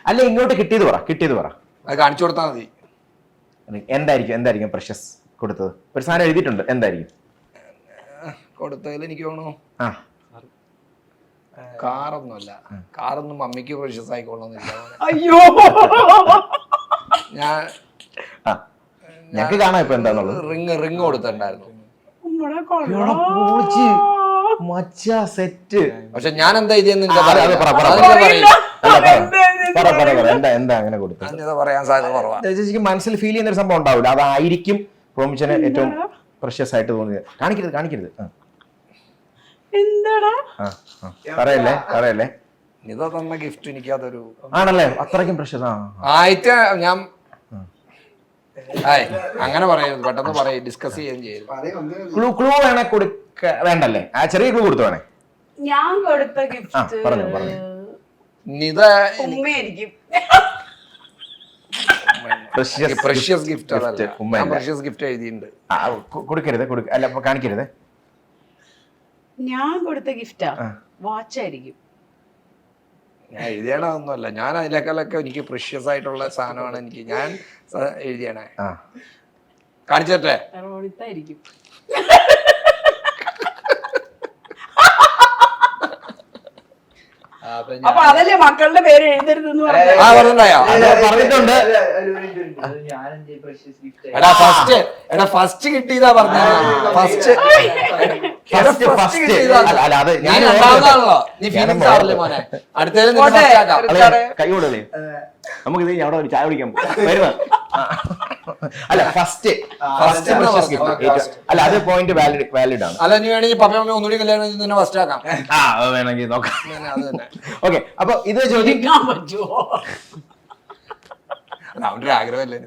അല്ല, ഇങ്ങോട്ട് കിട്ടിയത് പറ. അത് കാണിച്ചു കൊടുത്താൽ മതി. എന്തായിരിക്കും പ്രഷ്യസ് കൊടുത്തത്? ഒരു സാധനം എഴുതിയിട്ടുണ്ട്, എന്തായിരിക്കും കൊടുത്തതിൽ? എനിക്ക് തോന്നുന്നു കാറൊന്നുമല്ല. കാറൊന്നും മമ്മിക്ക് പ്രഷ്യസ് ആയിക്കോളന്നില്ല. അയ്യോ, ഞങ്ങൾക്ക് കാണാം ഇപ്പൊ എന്താന്നുള്ളത്. റിങ് കൊടുത്തിട്ടുണ്ടായിരുന്നു. മച്ചാ സെറ്റ്. പക്ഷെ ഞാൻ എന്താ ഇതെന്ന് എന്താ അങ്ങനെ കൊടുത്തത്? പറയാൻ സാധ്യത കുറവാണ്. ചേച്ചിക്ക് മനസ്സിൽ ഫീൽ ചെയ്യുന്ന ഒരു സംഭവം ഉണ്ടാവില്ല, അതായിരിക്കും റോമിച്ചന് ഏറ്റവും പ്രഷ്യസ് ആയിട്ട് തോന്നിയത്. കാണിക്കരുത്. എന്താടാ പറയല്ലേ. നിത തന്ന ഗിഫ്റ്റ് എനിക്ക് അതൊരു ആണല്ലേ, അത്രയ്ക്കും പ്രഷ്യസ്. ആയിട്ട് ഞാൻ അങ്ങനെ പറയരുത്, പെട്ടെന്ന് പറയും, ഡിസ്കസ് ചെയ്യുകയും ചെയ്തു. ക്ലൂ വേണേ വേണ്ടല്ലേ, ആ ചെറിയ ക്ലൂ കൊടുത്തു വേണേ. ഞാൻ കൊടുത്ത ഗിഫ്റ്റ് പറഞ്ഞു നിത ഉമ്മയായിരിക്കും. പ്രഷ്യസ് ഗിഫ്റ്റ് അതല്ല, പ്രഷ്യസ് ഗിഫ്റ്റ് എഴുതിയിട്ടുണ്ട്. കൊടുക്കരുത്, അല്ല കാണിക്കരുത്. ഞാൻ കൊടുത്ത ഗിഫ്റ്റാ വാച്ചായിരിക്കും. ഞാൻ എഴുതിയണതൊന്നുമല്ല, ഞാൻ അതിലേക്കാളൊക്കെ എനിക്ക് പ്രഷ്യസ് ആയിട്ടുള്ള സാധനമാണ് എനിക്ക് ഞാൻ എഴുതിയണേ. കാണിച്ചേ റോണിത്തായിരിക്കും. അപ്പൊ അതല്ലേ മക്കളുടെ പേര് എഴുതരുതെന്ന് പറഞ്ഞിട്ടുണ്ട്. എടാ ഫസ്റ്റ് കിട്ടിയതാ പറഞ്ഞ ഫസ്റ്റ് ഞാൻ രണ്ടാമതാണല്ലോ. നീ ഫീലിംഗ്സ് ആവല്ലേ മോനെ, അടുത്തേലും കൈ കൊടുക്കലേ. നമുക്ക് ഇത് അവിടെ ഒരു ചായ കുടിക്കാം വരുന്ന. അല്ല ഫസ്റ്റ് അല്ല, അത് പോയിന്റ് വാലിഡ് ആണ്. അല്ല, നീ വേണമെങ്കിൽ പപ്പ മമ്മി ഒന്നുകൂടി കല്യാണം തന്നെ ഫസ്റ്റ് ആക്കാം. വേണമെങ്കിൽ നോക്കാം. അത് തന്നെ. ഓക്കെ, അപ്പൊ ഇത് ചോദിക്കാൻ പറ്റുമോ? അവന്റെ ആഗ്രഹമല്ലേ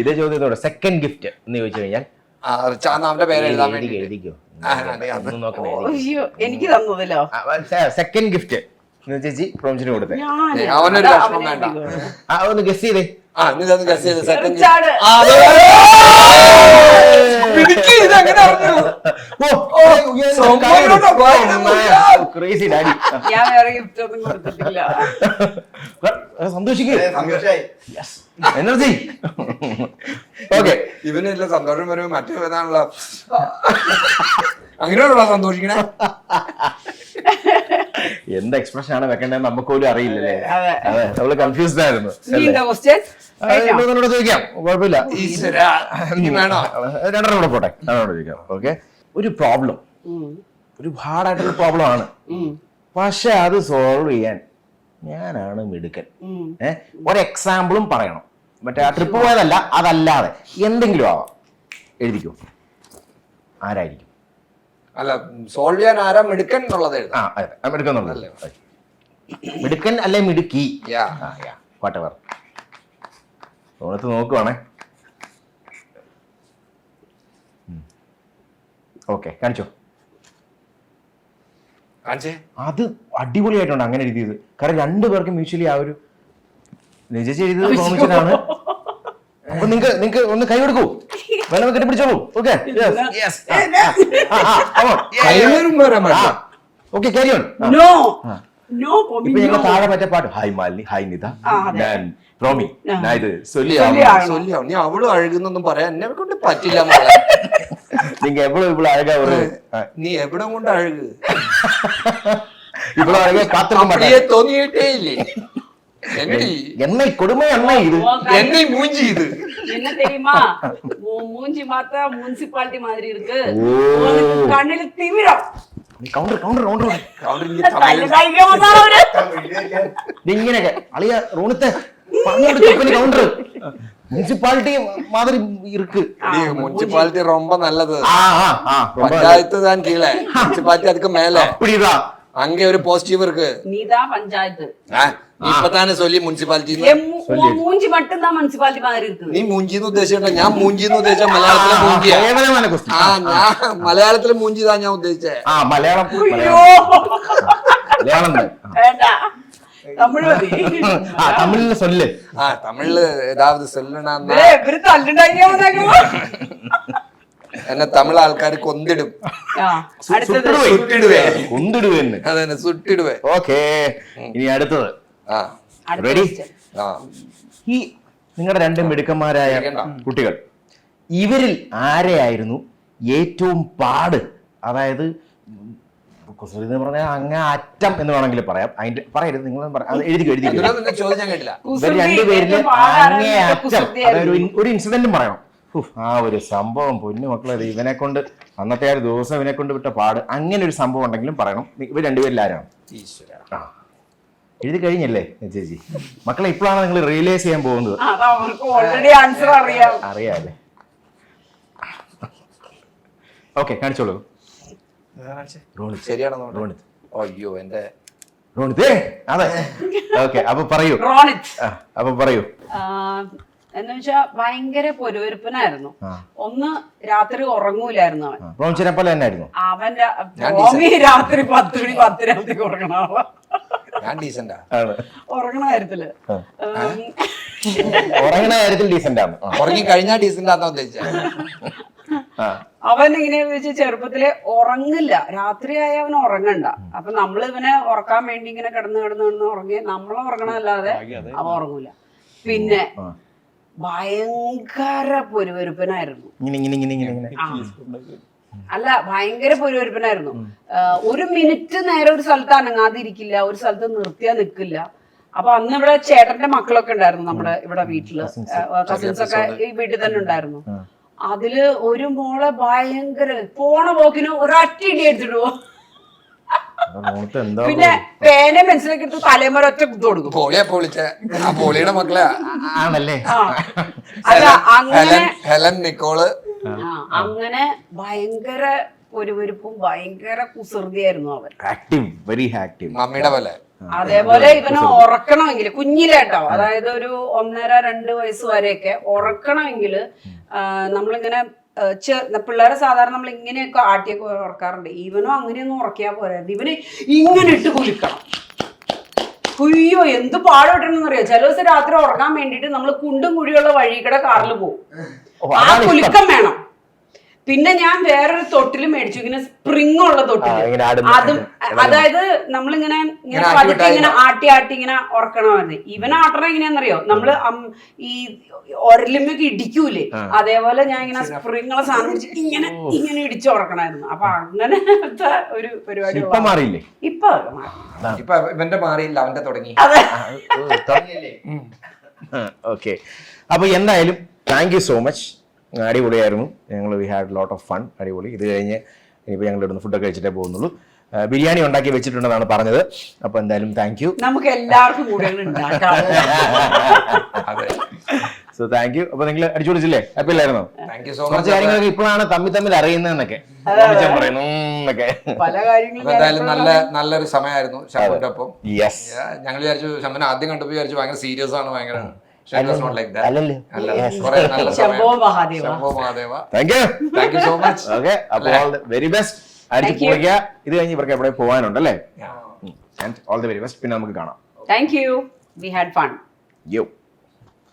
ഇതേ ചോദ്യത്തോടെ സെക്കൻഡ് ഗിഫ്റ്റ് എന്ന് ചോദിച്ചു കഴിഞ്ഞാൽ അവന്റെ പേര് എഴുതാൻ വേണ്ടി എഴുതിക്കോ. എനിക്ക് തന്നതല്ലോ സെക്കൻഡ് ഗിഫ്റ്റ് ചേച്ചി പ്രോമിസിന് കൊടുത്തേ. അവനൊരു വിഷമം വേണ്ട. ഒന്ന് ഗസ് ചെയ്തേ. Crazy daddy. ഞാൻ വേറെ ഗിഫ്റ്റ് ഒന്നും കൊടുത്തിട്ടില്ല. സന്തോഷിക്കേ, എനർജി. ഓക്കെ, ഇവനെല്ലാം സന്തോഷം വരുമ്പോ മറ്റു വരാനുള്ള അങ്ങനെയുള്ള സന്തോഷിക്കണേ. എന്ത് എക്സ്പ്രഷൻ ആണ് വെക്കേണ്ടത് നമുക്ക് പോലും അറിയില്ലല്ലേ. അതെ, നമ്മള് കൺഫ്യൂസ്ഡ് ആയിരുന്നു. ചോദിക്കാം, കുഴപ്പമില്ല. രണ്ടെണ്ണം കൂടെ പോട്ടെ, ചോദിക്കാം. ഓക്കെ, ഒരു പ്രോബ്ലം, ഒരു ഹാർഡായിട്ടുള്ള പ്രോബ്ലം ആണ്, പക്ഷെ അത് സോൾവ് ചെയ്യാൻ ഞാനാണ് മിടുക്കൻ. ഒരു എക്സാമ്പിളും പറയണം. മറ്റേ ആ ട്രിപ്പ് പോയതല്ല, അതല്ലാതെ എന്തെങ്കിലും ആവാം. എഴുതിക്കോ, ആരായിരിക്കും? അല്ല, സോൾവ് ചെയ്യാൻ ആരാ മിടുക്കൻ എന്നുള്ളത് എഴുതാം. മിടുക്കൻ അല്ലെ മിടുക്കി, വാട്ടെവർ. ഓണത്ത് നോക്കുവാണേ. ഓക്കെ, കാണിച്ചോ. അത് അടിപൊളിയായിട്ടുണ്ട് അങ്ങനെ എഴുതിയത്. കാരണം രണ്ടുപേർക്കും മ്യൂച്വലി ആ ഒരു നിജ എഴുതിയത് പ്രോമിഷനാണ്. അപ്പൊ നിങ്ങക്ക് ഒന്ന് കൈ കൊടുക്കൂ, വേണം കെട്ടിപ്പിടിച്ചോളൂ. Okay, okay, carry on. ഇപ്പൊ ഞങ്ങൾ താഴെ മറ്റേ പാട്ട്, ഹായ് മാലിനി, ഹായ് നിത, ഞാൻ പ്രോമി, ഞാൻ ഇത് നീ അവള് അഴുകുന്നൊന്നും പറയാൻ എന്നെ കൊണ്ട് പറ്റില്ല. நீங்க எவ்வளவு இவ்வளவு அழகா ஒரு நீ எவ்வளவு கொண்டு அழகு இவ்வளவு அழகா காத்துக்க மாட்டே தோணிட்டே இல்லை. என்னை கொடுமை அண்ணா இது, என்னை மூஞ்சி இது என்ன தெரியுமா? மூஞ்சி மாத்தா முனிசிபாலிட்டி மாதிரி இருக்கு, கண்ணில திமிரம். கவுண்டர் கவுண்டர் கவுண்டர் கவுண்டர் ഇങ്ങനെയൊക്കെ അളിയ റോണിത്തെ കൗണ്ടർ മുനിസിപ്പാലിറ്റി മാതിരി ഇருக்கு. മുനിസിപ്പാലിറ്റി ரொம்ப நல்லது, பஞ்சாயத்து தான் கீழே, முனிசிபாலிட்டி அதுக்கு மேல. அப்படிதான், அங்க ஒரு பாசிட்டிவ் இருக்கு. நீதான் பஞ்சாயத்து. இப்பதானே சொல்லி முனிசிபாலிட்டி மூஞ்சி மட்டும் தான் முனிசிபாலிட்டி மாதிரி இருக்கு. നീ മൂഞ്ചിന്ന് ഉദ്ദേശിച്ചില്ല, ഞാൻ മൂഞ്ചിന്ന് ഉദ്ദേശിച്ച മലയാളത്തിലെ മൂഞ്ചിയാ. ഞാൻ മലയാളത്തിലെ മൂഞ്ചിതാ ഞാൻ ഉദ്ദേശിച്ചേ. മലയാളം മലയാളം தமிழ்ல சொல்லு. தமிழ்ல ஏதாவது சொல்லுனா എന്നെ തമിഴ് ആൾക്കാർ കൊന്നിടും, കൊന്നിടുവേന്ന്. അതെ, സുട്ടിടുവേ. ഓക്കേ, ഇനി അടുത്തത്. റെഡി? ഈ നിങ്ങളുടെ രണ്ട് മിടുക്കന്മാരായ കുട്ടികൾ, ഇവരിൽ ആരെയായിരുന്നു ഏറ്റവും പാട്? അതായത് കുസൃതി പറഞ്ഞാൽ അങ്ങ് അറ്റം എന്ന് വേണമെങ്കിൽ പറയാം. അതിന്റെ പറയരുത്, നിങ്ങൾ എഴുതി ചോദിച്ചാൽ കേട്ടില്ല. രണ്ടുപേരില് അങ്ങേ അറ്റം, അതായത് ഒരു ഇൻസിഡന്റും പറയണം. ആ ഒരു സംഭവം പൊന്നു മക്കളെ, ഇവനെ കൊണ്ട് അന്നത്തെ ആ ഒരു ദിവസം ഇവനെ കൊണ്ട് വിട്ട പാട്. അങ്ങനെ ഒരു സംഭവം ഉണ്ടെങ്കിലും പറയണം. ഇവർ രണ്ടുപേരിൽ ആരാണ്? ആ എഴുതി കഴിഞ്ഞല്ലേ ചേച്ചി? മക്കളെ ഇപ്പോഴാണ് നിങ്ങൾ റിയലൈസ് ചെയ്യാൻ പോകുന്നത്. അവർക്ക് ഓൾറെഡി ആൻസർ അറിയാം. അറിയാല്ലേ? ഓക്കെ, കാണിച്ചോളൂ. ശരിയാണോ? റോണിത്. അയ്യോ എന്റെ റോണിത്, അതെ. ഓക്കെ, അപ്പൊ പറയൂ. റോണിത്. അപ്പൊ പറയൂ. എന്ന് വെച്ചാ ഭയങ്കര പൊരുവരുപ്പനായിരുന്നു. ഒന്ന് രാത്രി ഉറങ്ങൂലായിരുന്നു അവൻ. റോമിച്ചിനെ പോലെ തന്നെ ആയിരുന്നു. അവന്റെ റോമി രാത്രി 10 മണി 10:30 ഉറങ്ങണ ആളാ. ഞാൻ ഡീസന്റാ ഉറങ്ങണ കാര്യത്തില് ഉറങ്ങണ കാര്യത്തിൽ ഡീസന്റ് ആണ്. ഉറങ്ങി കഴിഞ്ഞാൽ ഡീസന്റ് ആണെന്ന് ഉദ്ദേശിച്ച. അവൻ ഇങ്ങനെയാന്ന് വെച്ചാൽ ചെറുപ്പത്തില് ഉറങ്ങില്ല, രാത്രിയായ അവൻ ഉറങ്ങണ്ട. അപ്പൊ നമ്മൾ ഇവനെ ഉറക്കാൻ വേണ്ടി ഇങ്ങനെ കിടന്ന് ഉറങ്ങി നമ്മൾ ഉറങ്ങണല്ലാതെ അവൻ ഉറങ്ങൂല. പിന്നെ ഭയങ്കര പൊരുവരുപ്പനായിരുന്നു. അല്ല, ഭയങ്കര പൊരുവരുപ്പനായിരുന്നു. ഒരു മിനിറ്റ് നേരെ ഒരു സ്ഥലത്ത് അനങ്ങാതിരിക്കില്ല, ഒരു സ്ഥലത്ത് നിർത്തിയാ നിക്കില്ല. അപ്പൊ അന്ന് ഇവിടെ ചേട്ടന്റെ മക്കളൊക്കെ ഉണ്ടായിരുന്നു നമ്മുടെ ഇവിടെ വീട്ടില്, കസിൻസ് ഒക്കെ ഈ വീട്ടിൽ തന്നെ ഉണ്ടായിരുന്നു. അതില് ഒരു മോളെ ഭയങ്കര പോണ പോക്കിന് ഒരൊറ്റ ഇടി എടുത്തിടുവോ. പിന്നെ പേന മനസ്സിലാക്കി എടുത്ത് തലേമര ഒറ്റ കുത്തു കൊടുക്കും. പോളിയുടെ മക്കളെ ആണല്ലേ? അല്ല അങ്ങനെ ഹെലൻ നിക്കോള്. അങ്ങനെ ഭയങ്കര പൊരുവരുപ്പും ഭയങ്കര കുസൃതിയായിരുന്നു അവൻ. Active, very active. മമ്മിയുടെ പോലെ. അതേപോലെ ഇവനെ ഉറക്കണമെങ്കിൽ കുഞ്ഞിലേട്ടോ, അതായത് ഒരു 1.5-2 വയസ്സ് വരെയൊക്കെ ഉറക്കണമെങ്കിൽ നമ്മളിങ്ങനെ പിള്ളേരെ സാധാരണ നമ്മൾ ഇങ്ങനെയൊക്കെ ആട്ടിയൊക്കെ ഉറക്കാറുണ്ട്. ഇവനും അങ്ങനെയൊന്നും ഉറക്കിയാൽ പോരായിരുന്നു. ഇവന് ഇങ്ങനെ ഇട്ട് കുലിക്കണം. അയ്യോ എന്ത് പാടുപെട്ടെന്ന് അറിയോ. ചില ദിവസം രാത്രി ഉറങ്ങാൻ വേണ്ടിട്ട് നമ്മൾ കുണ്ടും കുഴിയുള്ള വഴിക്കടെ കാറിൽ പോകും. ആ കുലുക്കം വേണം. പിന്നെ ഞാൻ വേറൊരു തൊട്ടില് മേടിച്ചു, ഇങ്ങനെ സ്പ്രിങ് ഉള്ള തൊട്ടില്. അതും അതായത് നമ്മളിങ്ങനെ ഇങ്ങനെ പതുക്കെ ഇങ്ങനെ ആട്ടി ഇങ്ങനെ ഉറക്കണമായിരുന്നു. ഇവനെ ആട്ടണ എങ്ങനെയാണെന്നറിയോ, നമ്മള് ഈ ഒരലിമൊക്കെ ഇടിക്കൂലേ, അതേപോലെ ഞാൻ ഇങ്ങനെ സ്പ്രിങ്ങുള്ള സാധനം വെച്ച് ഇങ്ങനെ ഇടിച്ചു ഉറക്കണമായിരുന്നു. അപ്പൊ അങ്ങനത്തെ ഒരു പരിപാടി ഇപ്പൊ ഇവന്റെ മാറിയില്ല, അവന്റെ തുടങ്ങി. ഓക്കെ, അപ്പൊ എന്തായാലും താങ്ക് യു സോ മച്ച്. അടിപൊളിയായിരുന്നു. ഞങ്ങൾ we had lot of fun. അടിപൊളി. ഇത് കഴിഞ്ഞ് ഇനിയിപ്പോൾ ഞങ്ങൾ ഇവിടുന്ന് ഫുഡൊക്കെ കഴിച്ചിട്ടേ പോകുന്നുള്ളൂ. ബിരിയാണി ഉണ്ടാക്കി വെച്ചിട്ടുണ്ടെന്നാണ് പറഞ്ഞത്. അപ്പൊ എന്തായാലും താങ്ക് യു. നമുക്ക് എല്ലാവർക്കും കൂടെ സോ താങ്ക് യു. അപ്പൊ നിങ്ങൾ അടിച്ചുപൊളിച്ചില്ലേ? ഹാപ്പി അല്ലായിരുന്നോ? കുറച്ച് കാര്യങ്ങളൊക്കെ ഇപ്പോഴാണ് തമ്മിൽ അറിയുന്നതെന്നൊക്കെ പറയുന്നു. പല കാര്യങ്ങളും എന്തായാലും നല്ലൊരു സമയമായിരുന്നു ശമ്പന്റെ ഒപ്പം. ഞങ്ങൾ വിചാരിച്ചു, ശമ്പൻ ആദ്യം കണ്ടപ്പോൾ വിചാരിച്ചു ഭയങ്കര സീരിയസ് ആണ്, ഭയങ്കര വെരി ബെസ്റ്റ്. അടിച്ചു പൊളിക്കുക. ഇത് കഴിഞ്ഞ് ഇവർക്ക് എവിടെ പോകാനുണ്ടല്ലേ? All the very best. പിന്നെ നമുക്ക് കാണാം. Thank you. We had fun. U